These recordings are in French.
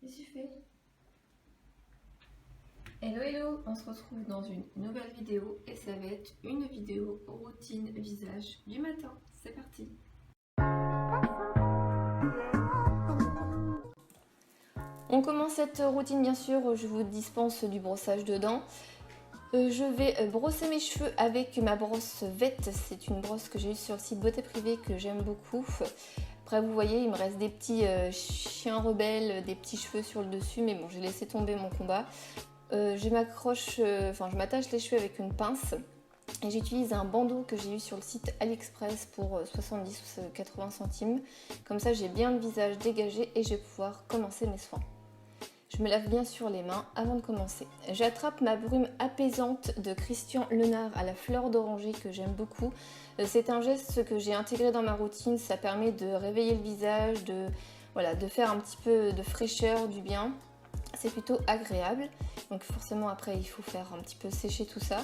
Qu'est-ce que tu fais? Hello hello, on se retrouve dans une nouvelle vidéo et ça va être une vidéo routine visage du matin. C'est parti. On commence cette routine bien sûr, je vous dispense du brossage de dents. Je vais brosser mes cheveux avec ma brosse Vette, c'est une brosse que j'ai eue sur le site Beauté Privée que j'aime beaucoup. Après vous voyez il me reste des petits chiens rebelles, des petits cheveux sur le dessus, mais bon j'ai laissé tomber mon combat. Je m'attache les cheveux avec une pince et j'utilise un bandeau que j'ai eu sur le site AliExpress pour 70 ou 80 centimes. Comme ça j'ai bien le visage dégagé et je vais pouvoir commencer mes soins. Je me lave bien sûr les mains avant de commencer. J'attrape ma brume apaisante de Christian Lenard à la fleur d'oranger que j'aime beaucoup. C'est un geste que j'ai intégré dans ma routine, ça permet de réveiller le visage, de faire un petit peu de fraîcheur, du bien. C'est plutôt agréable, donc forcément après il faut faire un petit peu sécher tout ça.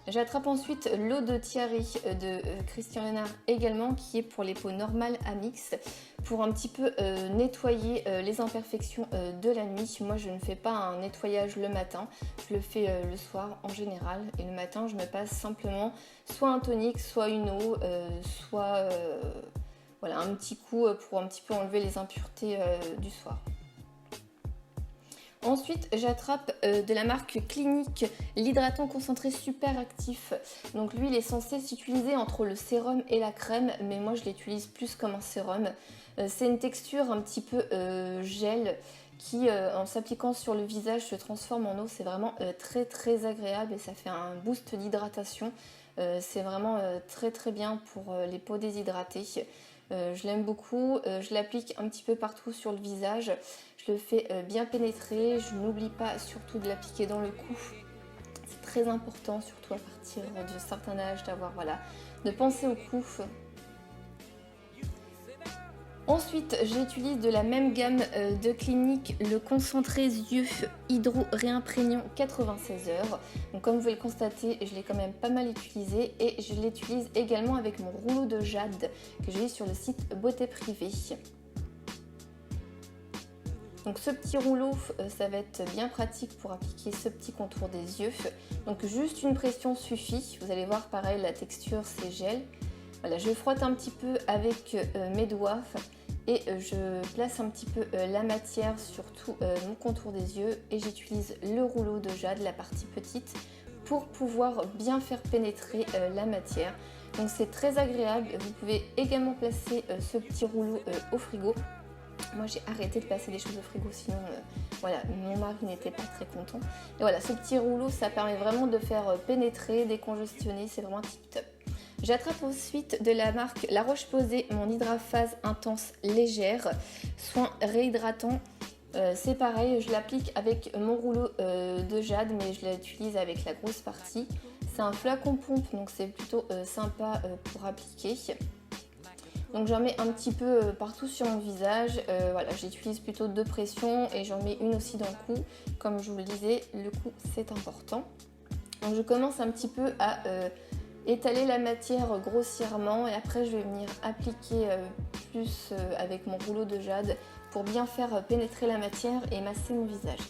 J'attrape ensuite l'eau de Thierry de Christian Lenard également, qui est pour les peaux normales à mix, pour un petit peu nettoyer les imperfections de la nuit. Moi je ne fais pas un nettoyage le matin, je le fais le soir en général, et le matin je me passe simplement soit un tonique, soit une eau, soit un petit coup pour un petit peu enlever les impuretés du soir. Ensuite, j'attrape de la marque Clinique l'hydratant concentré super actif. Donc lui, il est censé s'utiliser entre le sérum et la crème, mais moi je l'utilise plus comme un sérum. C'est une texture un petit peu gel qui, en s'appliquant sur le visage, se transforme en eau. C'est vraiment très très agréable et ça fait un boost d'hydratation. C'est vraiment très très bien pour les peaux déshydratées. Je l'aime beaucoup, je l'applique un petit peu partout sur le visage. Je le fais bien pénétrer, je n'oublie pas surtout de l'appliquer dans le cou. C'est très important, surtout à partir d'un certain âge, de penser au cou. Ensuite, j'utilise de la même gamme de Clinique le concentré yeux hydro réimprégnant 96 heures. Donc comme vous pouvez le constater, je l'ai quand même pas mal utilisé et je l'utilise également avec mon rouleau de jade que j'ai eu sur le site Beauté Privée. Donc ce petit rouleau, ça va être bien pratique pour appliquer ce petit contour des yeux. Donc juste une pression suffit. Vous allez voir pareil, la texture c'est gel. Voilà, je frotte un petit peu avec mes doigts et je place un petit peu la matière sur tout mon contour des yeux et j'utilise le rouleau de jade, la partie petite, pour pouvoir bien faire pénétrer la matière. Donc c'est très agréable. Vous pouvez également placer ce petit rouleau au frigo. Moi j'ai arrêté de passer des choses au frigo, sinon mon mari n'était pas très content. Et voilà, ce petit rouleau, ça permet vraiment de faire pénétrer, décongestionner, c'est vraiment tip top. J'attrape ensuite de la marque La Roche-Posay mon Hydraphase Intense Légère, soin réhydratant. C'est pareil, je l'applique avec mon rouleau de jade, mais je l'utilise avec la grosse partie. C'est un flacon pompe, donc c'est plutôt sympa pour appliquer. Donc j'en mets un petit peu partout sur mon visage, j'utilise plutôt 2 pressions et j'en mets une aussi dans le cou. Comme je vous le disais, le cou c'est important. Donc je commence un petit peu à étaler la matière grossièrement et après je vais venir appliquer plus avec mon rouleau de jade pour bien faire pénétrer la matière et masser mon visage.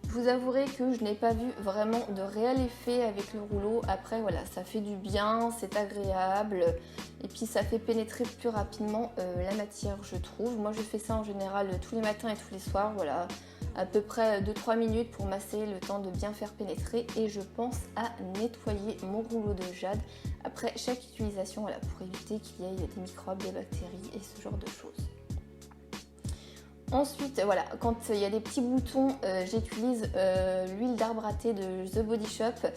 Je vous avouerai que je n'ai pas vu vraiment de réel effet avec le rouleau. Après voilà, ça fait du bien, c'est agréable et puis ça fait pénétrer plus rapidement la matière, je trouve. Moi je fais ça en général tous les matins et tous les soirs, voilà, à peu près 2-3 minutes pour masser, le temps de bien faire pénétrer, et je pense à nettoyer mon rouleau de jade après chaque utilisation, voilà, pour éviter qu'il y ait des microbes, des bactéries et ce genre de choses. Ensuite, voilà, quand il y a des petits boutons, j'utilise l'huile d'arbre à thé de The Body Shop.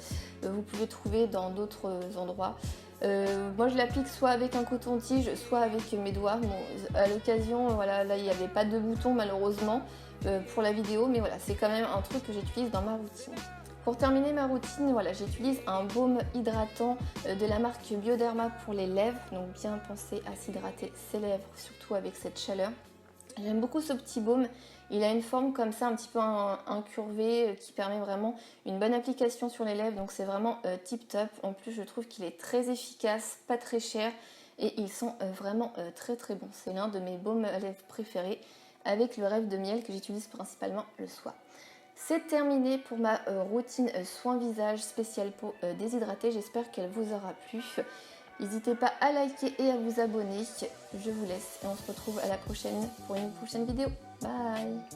Vous pouvez trouver dans d'autres endroits. Moi, je l'applique soit avec un coton-tige, soit avec mes doigts. Bon, à l'occasion, voilà, là, il n'y avait pas de boutons malheureusement pour la vidéo, mais voilà, c'est quand même un truc que j'utilise dans ma routine. Pour terminer ma routine, voilà, j'utilise un baume hydratant de la marque Bioderma pour les lèvres. Donc bien penser à s'hydrater ses lèvres, surtout avec cette chaleur. J'aime beaucoup ce petit baume, il a une forme comme ça un petit peu incurvée qui permet vraiment une bonne application sur les lèvres, donc c'est vraiment tip top. En plus je trouve qu'il est très efficace, pas très cher et il sent vraiment très très bon. C'est l'un de mes baumes à lèvres préférés avec le rêve de miel que j'utilise principalement le soir. C'est terminé pour ma routine soin visage spécial peau déshydratée. J'espère qu'elle vous aura plu. N'hésitez pas à liker et à vous abonner. Je vous laisse et on se retrouve à la prochaine pour une prochaine vidéo. Bye!